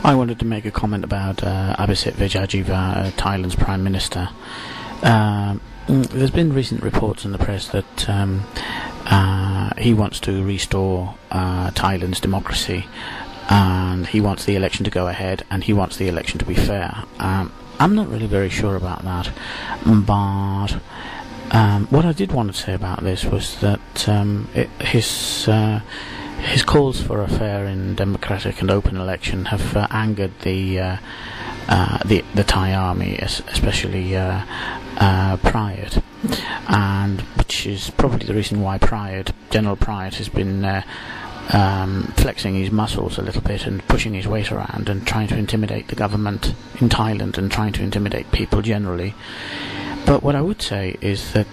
I wanted to make a comment about Abhisit Vejjajiva, Thailand's Prime Minister. There's been recent reports in the press that he wants to restore Thailand's democracy, and he wants the election to go ahead, and he wants the election to be fair. I'm not really very sure about that, but what I did want to say about this was that his calls for a fair and democratic and open election have angered the Thai army, especially Prayut, and which is probably the reason why General Prayut has been flexing his muscles a little bit and pushing his weight around and trying to intimidate the government in Thailand and trying to intimidate people generally. But what I would say is that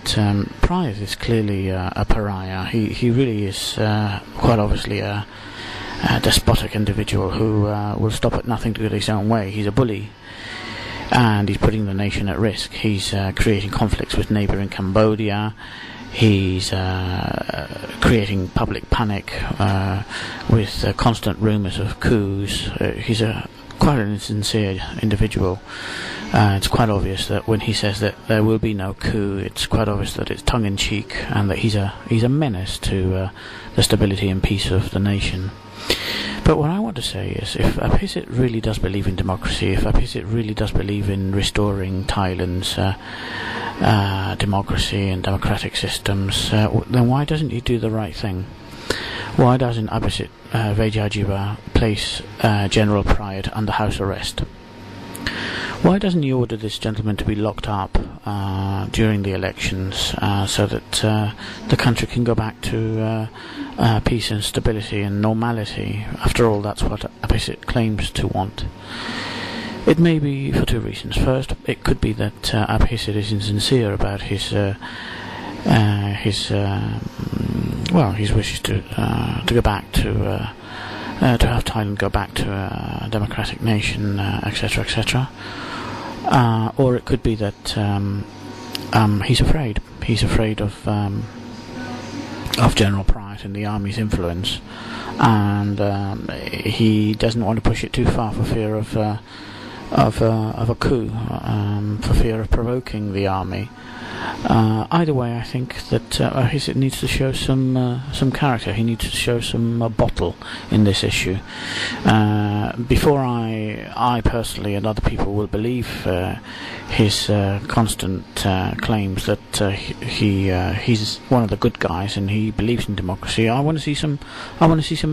Prayut is clearly a pariah. He really is quite obviously a despotic individual who will stop at nothing to get his own way. He's a bully, and he's putting the nation at risk. He's creating conflicts with neighbouring Cambodia. He's creating public panic with constant rumours of coups. He's quite an insincere individual. It's quite obvious that when he says that there will be no coup, it's quite obvious that it's tongue-in-cheek and that he's a menace to the stability and peace of the nation. But what I want to say is, if Abhisit really does believe in democracy, if Abhisit really does believe in restoring Thailand's democracy and democratic systems, then why doesn't he do the right thing? Why doesn't Abhisit Vejjajiva place General Prayut under house arrest? Why doesn't he order this gentleman to be locked up during the elections so that the country can go back to peace and stability and normality? After all, that's what Abhisit claims to want. It may be for two reasons. First, it could be that Abhisit is insincere about his wishes to go back to have Thailand go back to a democratic nation, etc., etc. Or it could be that he's afraid. He's afraid of General Prayut and the army's influence, and he doesn't want to push it too far for fear of a coup, for fear of provoking the army. Either way, I think that Abhisit needs to show some character. He needs to show some bottle in this issue. Before I personally and other people will believe his constant claims that he's one of the good guys and he believes in democracy, I want to see some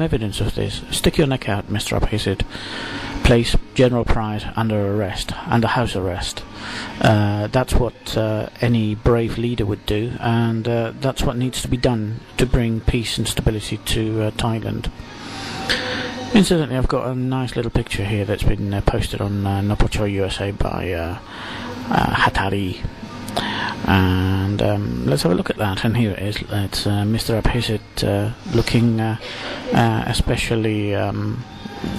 evidence of this. Stick your neck out, Mr. Abhisit. Place General Prayut under arrest, under house arrest. That's what any brave leader would do, and that's what needs to be done to bring peace and stability to Thailand. Incidentally, I've got a nice little picture here that's been posted on Nopocho USA by Hatari, and let's have a look at that. And here it is. It's Mr. Abhisit looking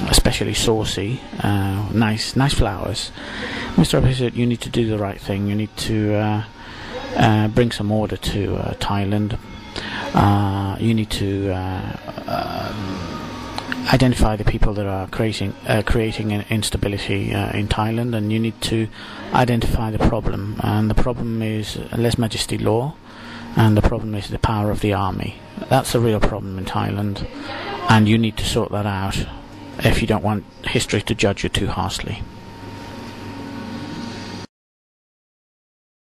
especially saucy, nice flowers. Mr. Abhisit, you need to do the right thing. You need to bring some order to Thailand. You need to identify the people that are creating instability in Thailand, and you need to identify the problem. And the problem is lèse majesté law, and the problem is the power of the army. That's the real problem in Thailand, and you need to sort that out if you don't want history to judge you too harshly.